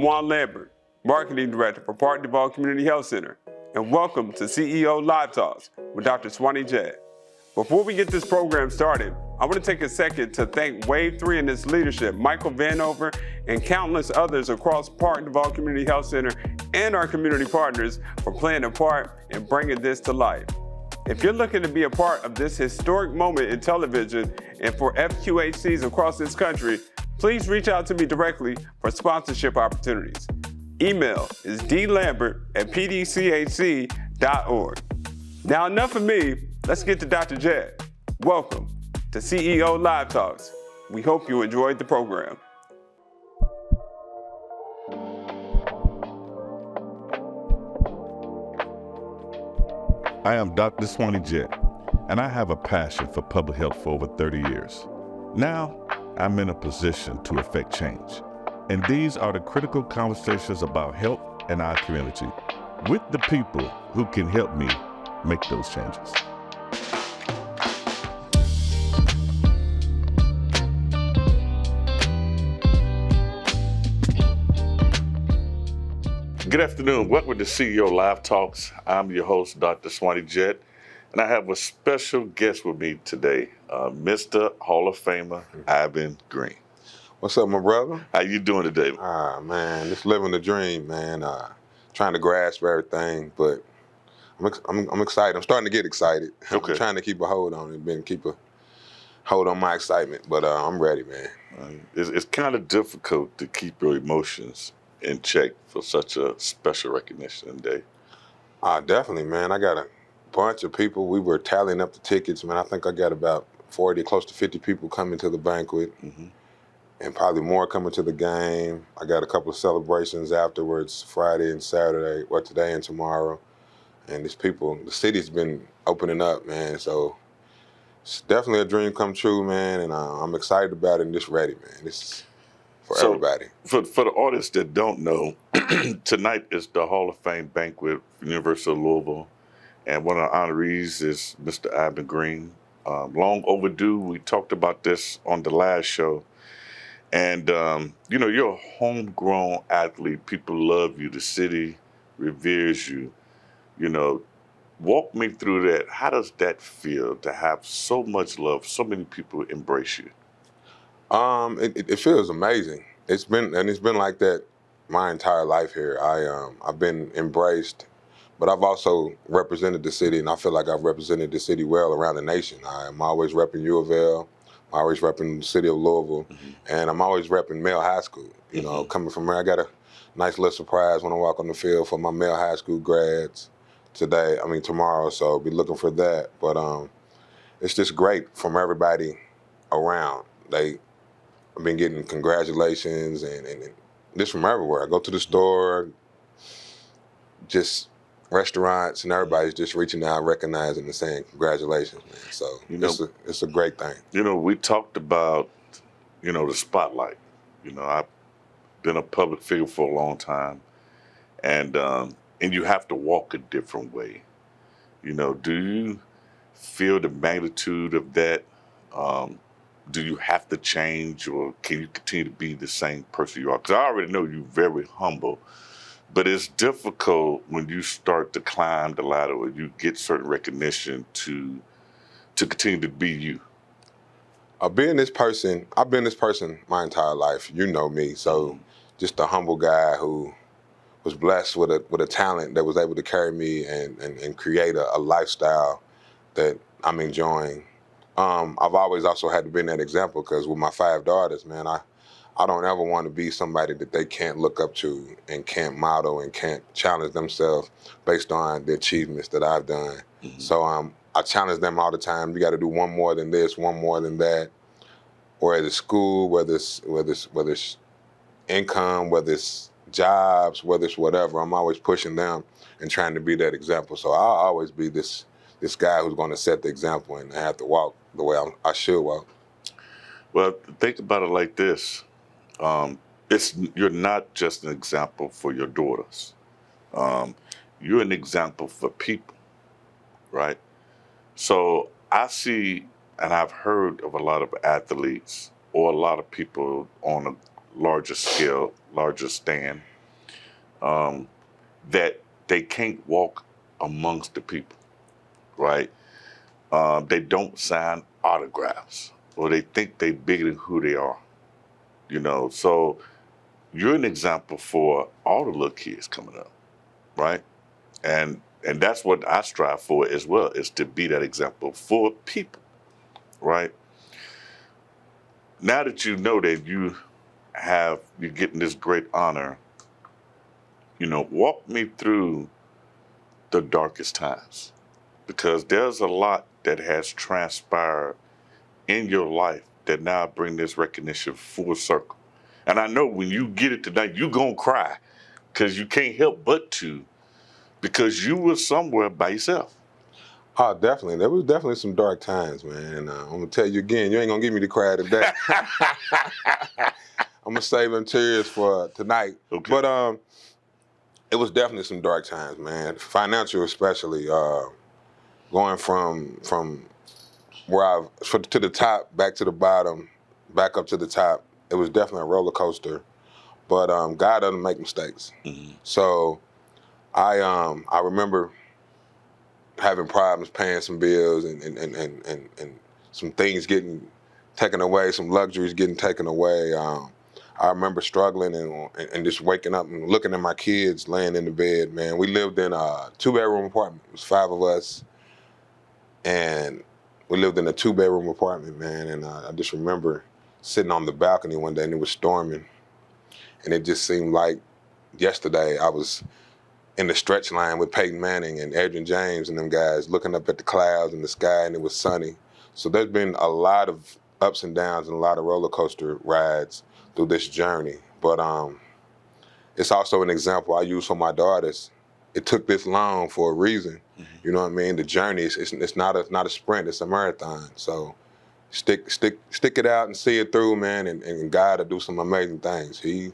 I'm Juan Lambert, Marketing Director for Park Duval Community Health Center, and welcome to CEO Live Talks with Dr. Jett. Before we get this program started, I want to take a second to thank Wave 3 and its leadership, Michael Vanover, and countless others across Park Duval Community Health Center and our community partners for playing a part in bringing this to life. If you're looking to be a part of this historic moment in television and for FQHCs across this country, please reach out to me directly for sponsorship opportunities. Email is dlambert@pdchc.org. Now enough of me, let's get to Dr. Jett. Welcome to CEO Live Talks. We hope you enjoyed the program. I am Dr. Jett, and I have a passion for public health for over 30 years. Now, I'm in a position to affect change. And these are the critical conversations about health and our community with the people who can help me make those changes. Good afternoon. Welcome to CEO Live Talks. I'm your host, Dr. Jett, and I have a special guest with me today, Mr. Hall of Famer, Ivan Green. What's up, my brother? How you doing today? Man, just living the dream, man. Trying to grasp everything, but I'm excited. I'm starting to get excited. Okay. I'm trying to keep a hold on it, keep a hold on my excitement, but I'm ready, man. It's kind of difficult to keep your emotions in check for such a special recognition day. Definitely, man. I got a bunch of people. We were tallying up the tickets, man. I think I got about 40, close to 50 people coming to the banquet. Mm-hmm. And probably more coming to the game. I got a couple of celebrations afterwards, Friday and Saturday, or today and tomorrow. And these people, the city's been opening up, man. So it's definitely a dream come true, man. And I'm excited about it and just ready, man. This is for everybody. For the audience that don't know, tonight is the Hall of Fame banquet for the University of Louisville. And one of the honorees is Mr. Ivan Green. Long overdue. We talked about this on the last show. And, you're a homegrown athlete. People love you. The city reveres you. Walk me through that. How does that feel to have so much love, so many people embrace you? It feels amazing. It's been like that my entire life here. I've been embraced, but I've also represented the city, and I feel like I've represented the city well around the nation. I'm always repping UofL. I'm always repping the city of Louisville, and I'm always repping Male High School. Coming from there, I got a nice little surprise when I walk on the field for my Male High School grads tomorrow, so be looking for that. But it's just great from everybody around. I've been getting congratulations and just from everywhere. I go to the store, just restaurants, and everybody's just reaching out, recognizing and saying congratulations, man. So it's a great thing. We talked about, the spotlight. I've been a public figure for a long time, and you have to walk a different way. Do you feel the magnitude of that? Do you have to change, or can you continue to be the same person you are? Because I already know you're very humble. But it's difficult when you start to climb the ladder or you get certain recognition to continue to be you. I've been this person my entire life. You know me, so just a humble guy who was blessed with a talent that was able to carry me and create a lifestyle that I'm enjoying. I've always also had to be that example because with my 5 daughters, man, I don't ever want to be somebody that they can't look up to and can't model and can't challenge themselves based on the achievements that I've done. Mm-hmm. So I challenge them all the time. You got to do one more than this, one more than that. Or at school, whether it's income, whether it's jobs, whether it's whatever, I'm always pushing them and trying to be that example. So I'll always be this guy who's going to set the example, and I have to walk the way I should walk. Well, think about it like this. You're not just an example for your daughters. You're an example for people, right? So I see, and I've heard of a lot of athletes or a lot of people on a larger scale, larger stand, that they can't walk amongst the people, right? They don't sign autographs, or they think they're bigger than who they are, So you're an example for all the little kids coming up, right? And that's what I strive for as well, is to be that example for people, right? Now that you know that you're getting this great honor, walk me through the darkest times, because there's a lot that has transpired in your life that now bring this recognition full circle. And I know when you get it tonight, you're going to cry, because you can't help but to, because you were somewhere by yourself. Oh, definitely. There was definitely some dark times, man. And I'm going to tell you again, you ain't going to get me to cry today. I'm going to save them tears for tonight. Okay. But it was definitely some dark times, man. Financial especially. Going from where to the top, back to the bottom, back up to the top. It was definitely a roller coaster. But God doesn't make mistakes. Mm-hmm. So I remember having problems paying some bills and some things getting taken away, some luxuries getting taken away. I remember struggling and just waking up and looking at my kids laying in the bed, man. We lived in a 2-bedroom apartment. It was 5 of us. And we lived in a 2-bedroom apartment, man. And I just remember sitting on the balcony one day and it was storming. And it just seemed like yesterday I was in the stretch line with Peyton Manning and Adrian James and them guys looking up at the clouds and the sky, and it was sunny. So there's been a lot of ups and downs and a lot of roller coaster rides through this journey. But it's also an example I use for my daughters. It took this long for a reason. Mm-hmm. You know what I mean? The journey it's not a sprint, it's a marathon. So stick it out and see it through, man, and God will do some amazing things. He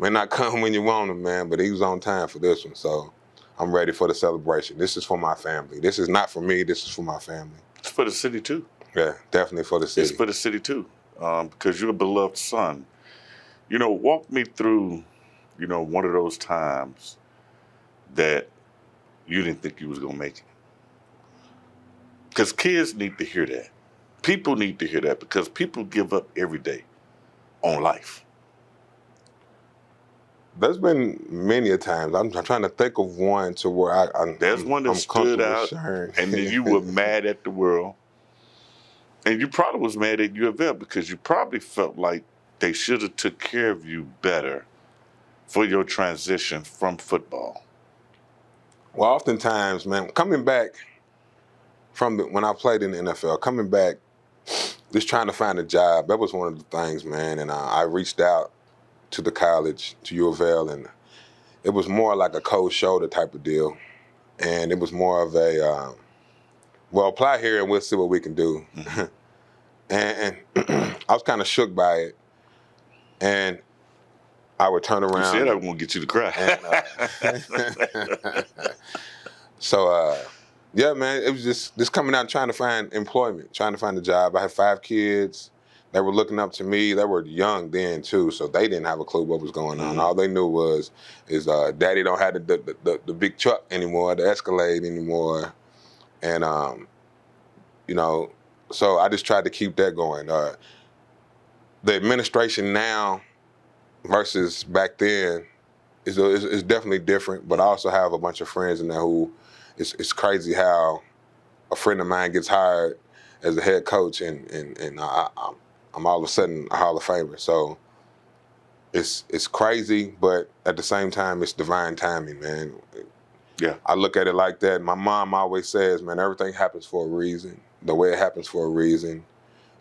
may not come when you want him, man, but he was on time for this one. So I'm ready for the celebration. This is for my family. This is not for me, this is for my family. It's for the city too. Yeah, definitely for the city. It's for the city too, because you're a beloved son. Walk me through, one of those times that you didn't think you was gonna make it. Because kids need to hear that. People need to hear that, because people give up every day on life. There's been many a times. I'm trying to think of one to where There's one that stood out, sharing. And then you were mad at the world. And you probably was mad at UofL, because you probably felt like they should have took care of you better for your transition from football. Well, oftentimes, man, coming back from when I played in the NFL, coming back, just trying to find a job, that was one of the things, man. And I reached out to the college, to UofL, and it was more like a cold shoulder type of deal. And it was more of a, well, apply here and we'll see what we can do. Mm-hmm. and I was kind of shook by it. And I would turn around. You said I was going to get you to cry. So, yeah, man, it was just coming out and trying to find employment, trying to find a job. I had 5 kids. They were looking up to me. They were young then, too, so they didn't have a clue what was going on. Mm-hmm. All they knew is Daddy don't have the big truck anymore, the Escalade anymore. And, so I just tried to keep that going. The administration now versus back then is definitely different, but I also have a bunch of friends in there who it's crazy how a friend of mine gets hired as a head coach and I'm all of a sudden a Hall of Famer. So it's crazy, but at the same time, it's divine timing, man. Yeah. I look at it like that. My mom always says, man, everything happens for a reason, the way it happens for a reason.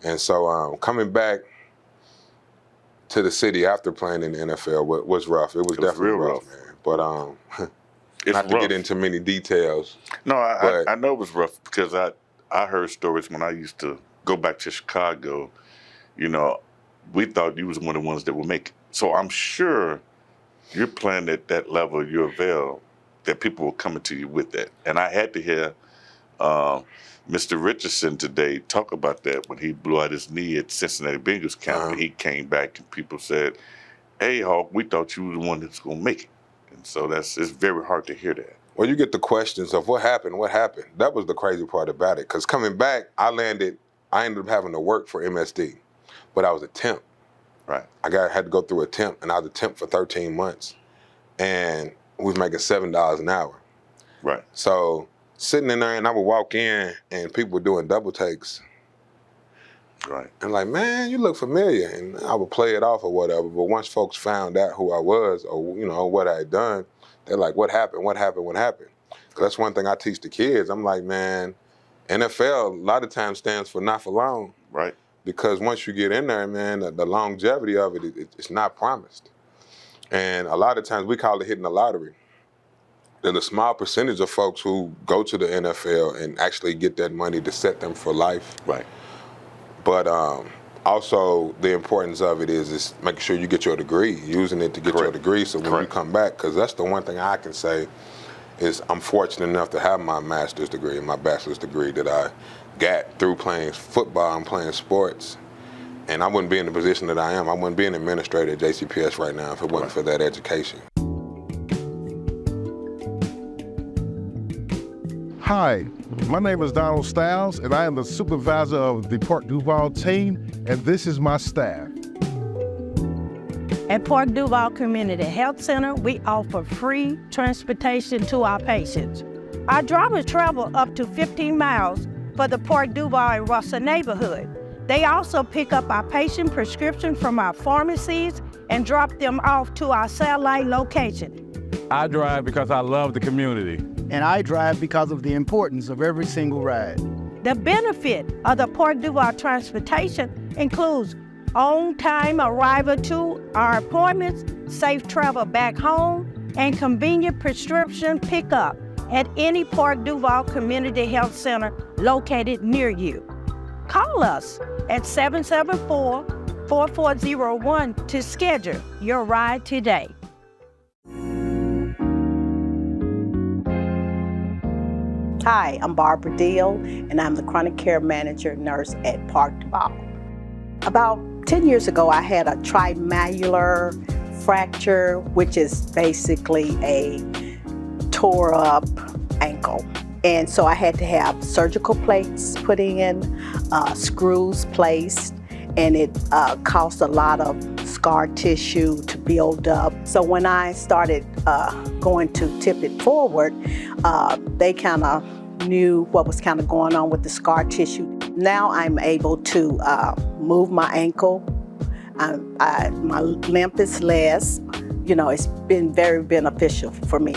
And so coming back to the city after playing in the NFL was rough. It was definitely real rough, man. But not to get into many details. No, I know it was rough, because I heard stories when I used to go back to Chicago. We thought you was one of the ones that would make it. So I'm sure you're playing at that level of UofL, that people were coming to you with that. And I had to hear Mr. Richardson today talk about that when he blew out his knee at Cincinnati Bengals camp. And he came back and people said, "Hey, Hawk, we thought you were the one that's going to make it." And So it's very hard to hear that. Well, you get the questions of what happened. That was the crazy part about it. Because coming back, I ended up having to work for MSD, but I was a temp. Right. Had to go through a temp, and I was a temp for 13 months, and we was making $7 an hour. Right. So sitting in there, and I would walk in, and people were doing double takes. Right. And like, man, you look familiar, and I would play it off or whatever. But once folks found out who I was, or what I had done, they're like, "What happened? What happened? What happened?" Because that's one thing I teach the kids. I'm like, man, NFL a lot of times stands for not for long. Right. Because once you get in there, man, the longevity of it's not promised. And a lot of times we call it hitting the lottery. There's a small percentage of folks who go to the NFL and actually get that money to set them for life. Right. But also the importance of it is making sure you get your degree, using it to get your degree. So when you come back, because that's the one thing I can say is I'm fortunate enough to have my master's degree and my bachelor's degree that I got through playing football and playing sports. And I wouldn't be in the position that I am. I wouldn't be an administrator at JCPS right now if it wasn't for that education. Hi, my name is Donald Stiles, and I am the supervisor of the Park Duval team, and this is my staff. At Park Duval Community Health Center, we offer free transportation to our patients. Our drivers travel up to 15 miles for the Park Duval and Russell neighborhood. They also pick up our patient prescription from our pharmacies and drop them off to our satellite location. I drive because I love the community. And I drive because of the importance of every single ride. The benefit of the Park Duval transportation includes on-time arrival to our appointments, safe travel back home, and convenient prescription pickup at any Park Duval Community Health Center located near you. Call us at 774-4401 to schedule your ride today. Hi, I'm Barbara Deal, and I'm the chronic care manager nurse at Park Duval. About 10 years ago, I had a trimallar fracture, which is basically a tore up ankle. And so I had to have surgical plates put in, screws placed, and it caused a lot of scar tissue to build up. So when I started going to Tip It Forward, they kind of knew what was kind of going on with the scar tissue. Now I'm able to move my ankle. My limp is less. It's been very beneficial for me.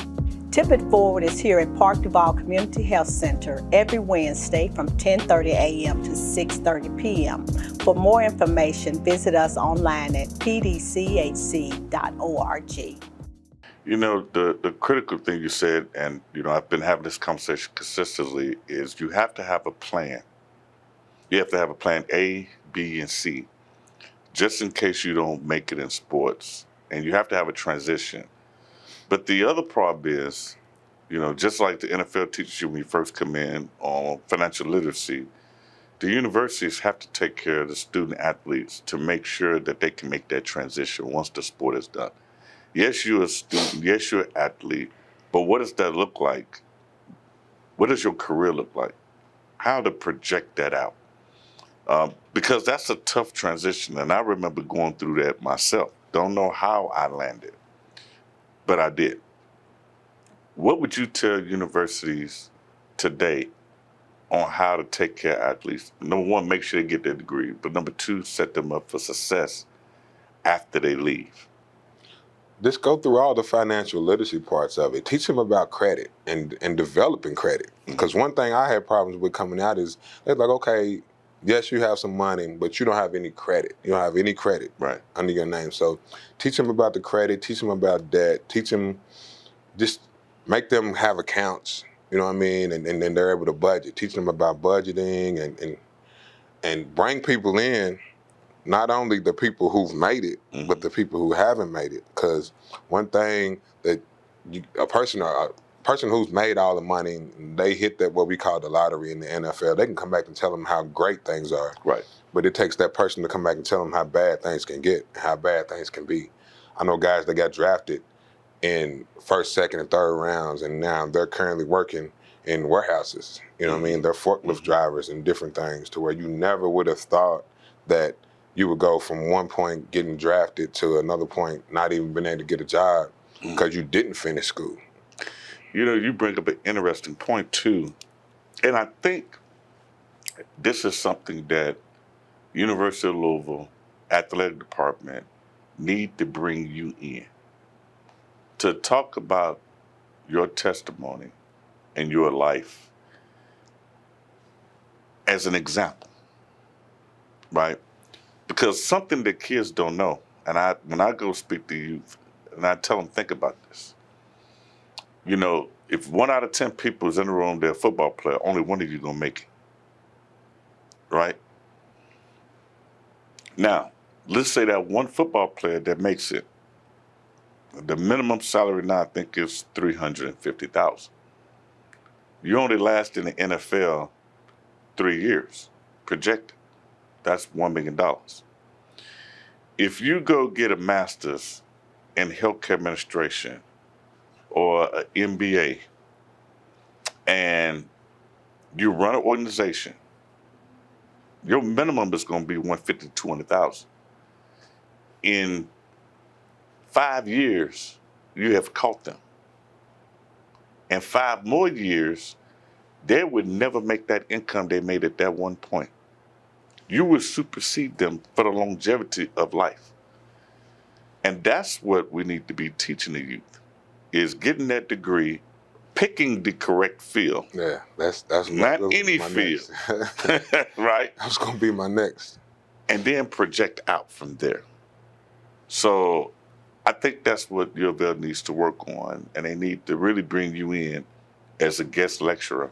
Tip It Forward is here at Park Duval Community Health Center every Wednesday from 10:30 a.m. to 6:30 p.m. For more information, visit us online at pdchc.org. The critical thing you said, and I've been having this conversation consistently, is you have to have a plan. You have to have a plan A, B, and C, just in case you don't make it in sports. And you have to have a transition. But the other problem is, just like the NFL teaches you when you first come in on financial literacy, the universities have to take care of the student athletes to make sure that they can make that transition once the sport is done. Yes, you're a student. Yes, you're an athlete. But what does that look like? What does your career look like? How to project that out? Because that's a tough transition. And I remember going through that myself. Don't know how I landed, but I did. What would you tell universities today on how to take care of athletes? Number one, make sure they get their degree. But number two, set them up for success after they leave. Just go through all the financial literacy parts of it. Teach them about credit and developing credit. Because one thing I had problems with coming out is they're like, okay, yes, you have some money, but you don't have any credit. You don't have any credit under your name. So teach them about the credit, teach them about debt, teach them, just make them have accounts, you know what I mean? And then they're able to budget. Teach them about budgeting and bring people in, not only the people who've made it, but the people who haven't made it. Because one thing that a person who's made all the money, they hit that what we call the lottery in the NFL, they can come back and tell them how great things are. Right. But it takes that person to come back and tell them how bad things can get, how bad things can be. I know guys that got drafted in first, second, and third rounds, and now they're currently working in warehouses. You know what I mean? They're forklift drivers and different things, to where you never would have thought that you would go from one point getting drafted to another point not even being able to get a job because you didn't finish school. You know, you bring up an interesting point too, and I think this is something that University of Louisville athletic department need to bring you in to talk about your testimony and your life as an example, right? Because something that kids don't know, and when I go speak to youth, and I tell them, think about this. You know, if 1 out of 10 people is in the room, they're a football player, only one of you gonna make it, right? Now, let's say that one football player that makes it, the minimum salary now I think is $350,000. You only last in the NFL 3 years, projected. That's $1 million. If you go get a master's in healthcare administration or an MBA, and you run an organization, your minimum is going to be $150,000 to $200,000. In 5 years, you have caught them. In 5 more years, they would never make that income they made at that one point. You will supersede them for the longevity of life. And that's what we need to be teaching the youth, is getting that degree, picking the correct field. Yeah, that's not any field, right? That's gonna be my next. And then project out from there. So I think that's what UofL needs to work on, and they need to really bring you in as a guest lecturer.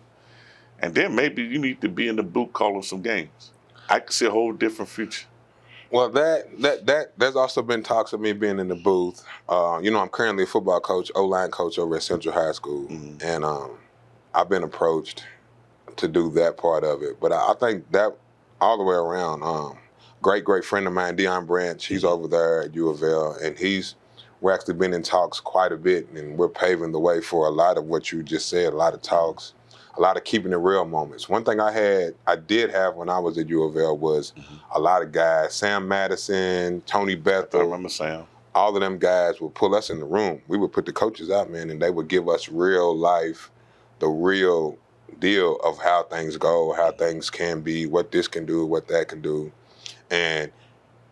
And then maybe you need to be in the booth calling some games. I can see a whole different future. Well, there's also been talks of me being in the booth. You know, I'm currently a football coach, O-line coach over at Central High School, and I've been approached to do that part of it. But I think that all the way around, great friend of mine, Deion Branch, he's over there at UofL, and we're actually been in talks quite a bit, and we're paving the way for a lot of what you just said, a lot of talks, a lot of keeping it real moments. One thing I did have when I was at UofL was a lot of guys, Sam Madison, Tony Bethel. I remember Sam. All of them guys would pull us in the room. We would put the coaches out, man, and they would give us real life, the real deal of how things go, how things can be, what this can do, what that can do. And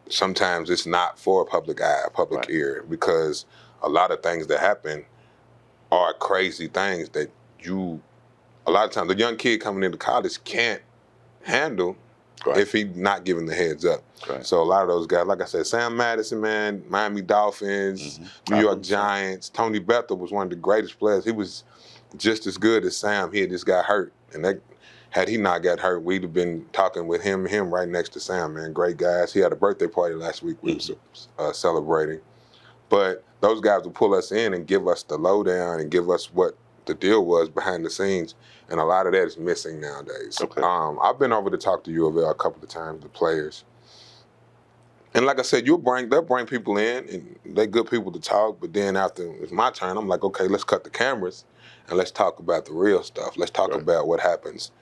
sometimes it's not for public eye, public ear, because a lot of things that happen are crazy things that a lot of times the young kid coming into college can't handle if he's not given the heads up. So a lot of those guys, like I said, Sam Madison, man, Miami Dolphins, New York Giants, Tony Bethel was one of the greatest players. He was just as good as Sam. He had just got hurt. And had he not got hurt, we'd have been talking with him right next to Sam, man. Great guys. He had a birthday party last week we were celebrating. But those guys would pull us in and give us the lowdown and give us what the deal was behind the scenes, and a lot of that is missing nowadays. I've been over to talk to UofL a couple of times, the players. And like I said, they'll bring people in, and they're good people to talk, but then after it's my turn, I'm like, okay, let's cut the cameras, and let's talk about the real stuff. Let's talk about what happens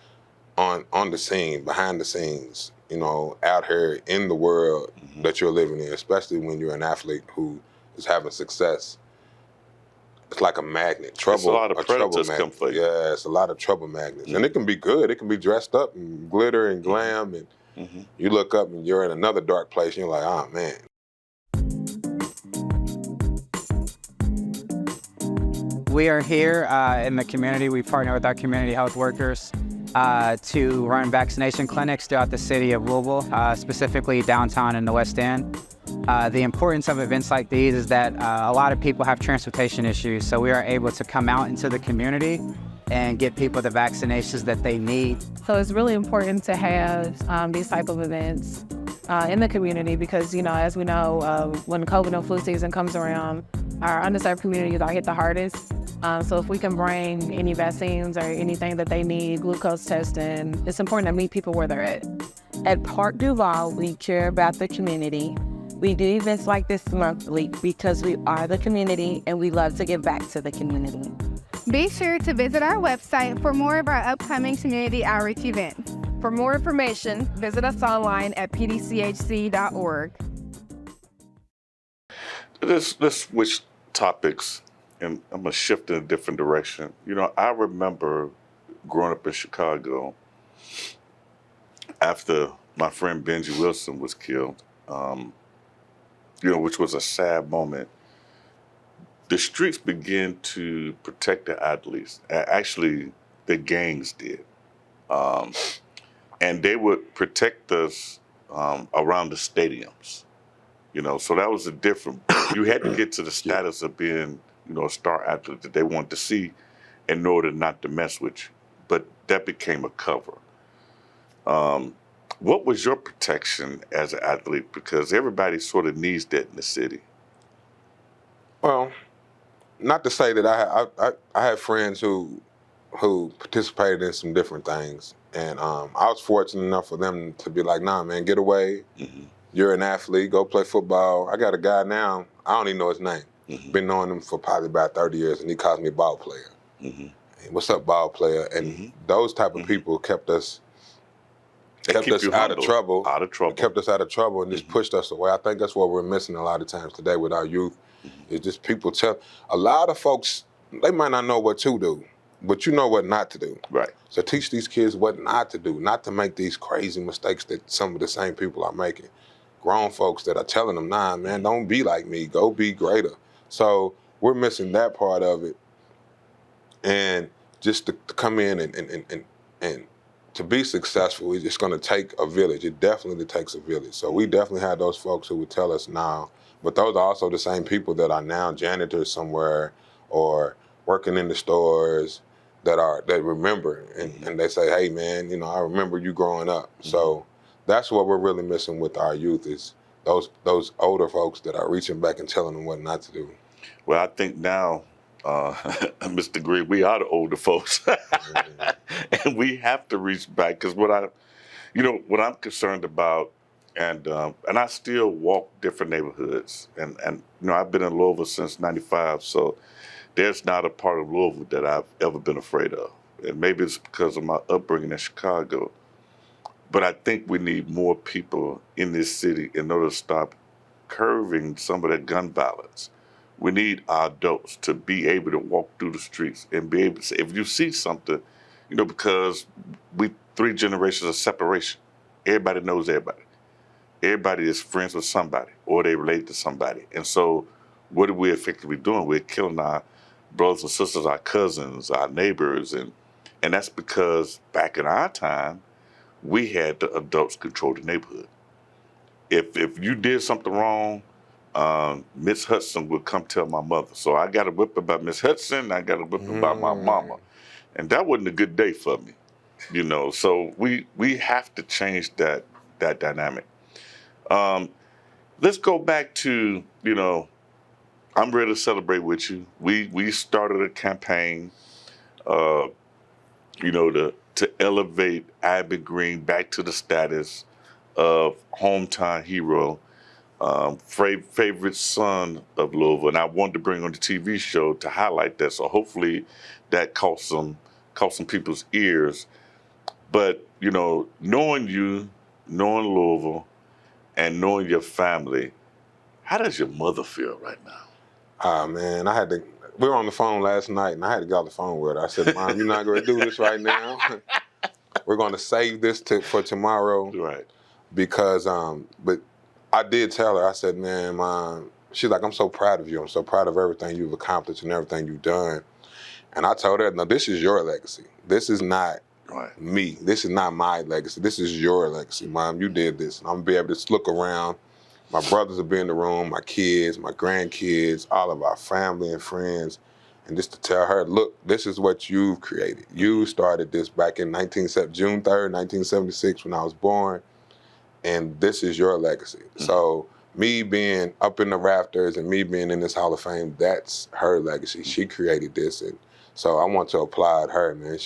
on the scene, behind the scenes, you know, out here in the world that you're living in, especially when you're an athlete who is having success. It's like a magnet. It's a lot of predators come for you. Yeah, it's a lot of trouble magnets. And it can be good. It can be dressed up and glitter and glam. And you look up and you're in another dark place and you're like, oh, man. We are here in the community. We partner with our community health workers to run vaccination clinics throughout the city of Louisville, specifically downtown and the West End. The importance of events like these is that a lot of people have transportation issues, so we are able to come out into the community and get people the vaccinations that they need. So it's really important to have these type of events in the community because, you know, as we know, when COVID and flu season comes around, our underserved communities are hit the hardest. So if we can bring any vaccines or anything that they need, glucose testing, it's important to meet people where they're at. At Park Duval, we care about the community. We do events like this monthly because we are the community and we love to give back to the community. Be sure to visit our website for more of our upcoming community outreach events. For more information, visit us online at pdchc.org. Let's switch topics, and I'm gonna shift in a different direction. You know, I remember growing up in Chicago after my friend Benji Wilson was killed, you know, which was a sad moment. The streets began to protect the athletes. Actually, the gangs did. And they would protect us around the stadiums. You know, so that was a different, you had to get to the status of being, you know, a star athlete that they wanted to see in order not to mess with you. But that became a cover. What was your protection as an athlete? Because everybody sort of needs that in the city. Well, not to say that I had friends who participated in some different things. And I was fortunate enough for them to be like, nah, man, get away. Mm-hmm. You're an athlete, go play football. I got a guy now, I don't even know his name. Mm-hmm. Been knowing him for probably about 30 years, and he calls me ball player. Mm-hmm. Hey, what's up, ball player? And those type of people kept us out of trouble. Kept us out of trouble and just pushed us away. I think that's what we're missing a lot of times today with our youth. It's just people a lot of folks, they might not know what to do, but you know what not to do. Right. So teach these kids what not to do, not to make these crazy mistakes that some of the same people are making. Grown folks that are telling them, nah, man, don't be like me, go be greater. So we're missing that part of it. And just to come in and to be successful, it's going to take a village. It definitely takes a village. So we definitely had those folks who would tell us now, but those are also the same people that are now janitors somewhere or working in the stores that remember and they say, hey man, you know, I remember you growing up. So that's what we're really missing with our youth is those older folks that are reaching back and telling them what not to do. Well, I think now, Mr. Green, we are the older folks, and we have to reach back because what I'm concerned about, and I still walk different neighborhoods, and you know I've been in Louisville since '95, so there's not a part of Louisville that I've ever been afraid of, and maybe it's because of my upbringing in Chicago. But I think we need more people in this city in order to stop curbing some of that gun violence. We need our adults to be able to walk through the streets and be able to say, if you see something, you know, because we 3 generations of separation. Everybody knows everybody. Everybody is friends with somebody or they relate to somebody. And so what are we effectively doing? We're killing our brothers and sisters, our cousins, our neighbors. And that's because back in our time, we had the adults control the neighborhood. If you did something wrong, Miss Hudson would come tell my mother. So I got a whip about Miss Hudson, I got a whip about my mama. And that wasn't a good day for me, you know. So we have to change that dynamic. Let's go back to, you know, I'm ready to celebrate with you. We started a campaign, you know, to elevate Abby Green back to the status of hometown hero, favorite son of Louisville, and I wanted to bring on the TV show to highlight that. So hopefully that caught some people's ears. But you know, knowing you, knowing Louisville, and knowing your family, how does your mother feel right now? Ah man, we were on the phone last night, and I had to get off the phone with her. I said, Mom, you're not going to do this right now. We're going to save this for tomorrow. Right. Because, but I did tell her, I said, man, Mom, she's like, I'm so proud of you. I'm so proud of everything you've accomplished and everything you've done. And I told her, no, this is your legacy. This is not me. This is not my legacy. This is your legacy, Mom. You did this. And I'm going to be able to look around. My brothers will be in the room, my kids, my grandkids, all of our family and friends. And just to tell her, look, this is what you've created. You started this back in June 3rd, 1976 when I was born. And this is your legacy. Mm-hmm. So me being up in the rafters and me being in this Hall of Fame, that's her legacy. She created this. And so I want to applaud her, man.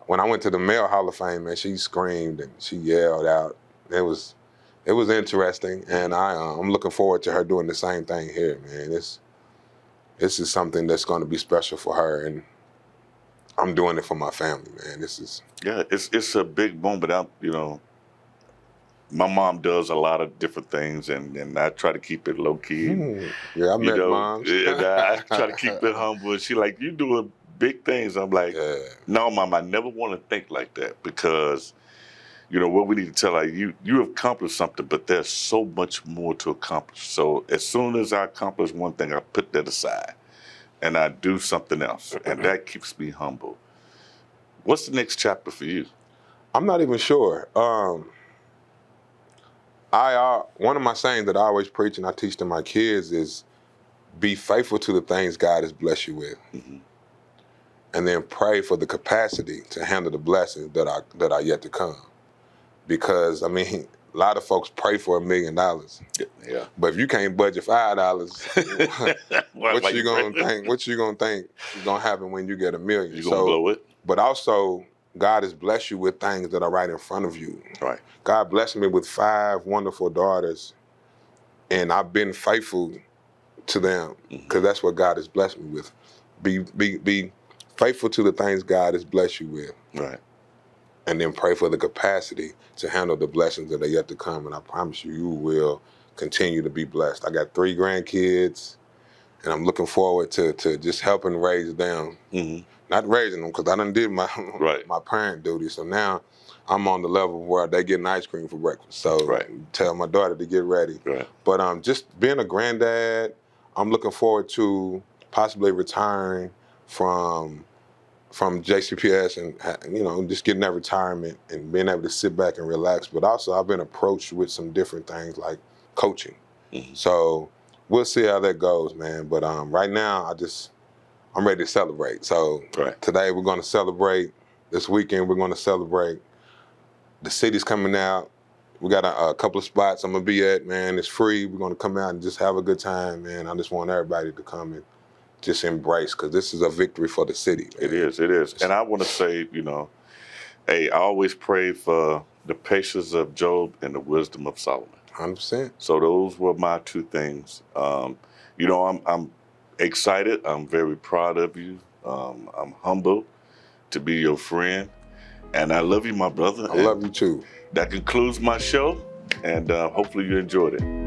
When I went to the Male Hall of Fame, man, she screamed and she yelled out. it was interesting, and I'm looking forward to her doing the same thing here, man. This is something that's going to be special for her, and I'm doing it for my family, man. This is it's a big moment. My mom does a lot of different things, and I try to keep it low key. Yeah, I met moms. And I try to keep it humble. She like, you doing big things. I'm like, no, Mom, I never want to think like that, because what we need to tell her, you have accomplished something, but there's so much more to accomplish. So as soon as I accomplish one thing, I put that aside and I do something else, and that keeps me humble. What's the next chapter for you? I'm not even sure. One of my sayings that I always preach and I teach to my kids is, be faithful to the things God has blessed you with, and then pray for the capacity to handle the blessings that are yet to come. Because a lot of folks pray for $1 million. Yeah. But if you can't budget $5, what you gonna think? What you gonna think is gonna happen when you get $1 million? You gonna blow it? But also, God has blessed you with things that are right in front of you. Right. God blessed me with 5 wonderful daughters, and I've been faithful to them because that's what God has blessed me with. Be faithful to the things God has blessed you with. Right. And then pray for the capacity to handle the blessings that are yet to come. And I promise you, you will continue to be blessed. I got 3 grandkids, and I'm looking forward to just helping raise them. Not raising them, because I done did my parent duty. So now I'm on the level where they getting ice cream for breakfast. So tell my daughter to get ready. Right. But just being a granddad, I'm looking forward to possibly retiring from JCPS and just getting that retirement and being able to sit back and relax. But also I've been approached with some different things like coaching. So we'll see how that goes, man. But right now I'm ready to celebrate. So today we're going to celebrate. This weekend we're going to celebrate. The city's coming out. We got a couple of spots I'm going to be at, man. It's free. We're going to come out and just have a good time, man. I just want everybody to come and just embrace, because this is a victory for the city, man. It is. And I want to say, hey, I always pray for the patience of Job and the wisdom of Solomon. 100%. So those were my 2 things. I'm excited. I'm very proud of you. I'm humbled to be your friend. And I love you, my brother. I love you too. That concludes my show, and hopefully you enjoyed it.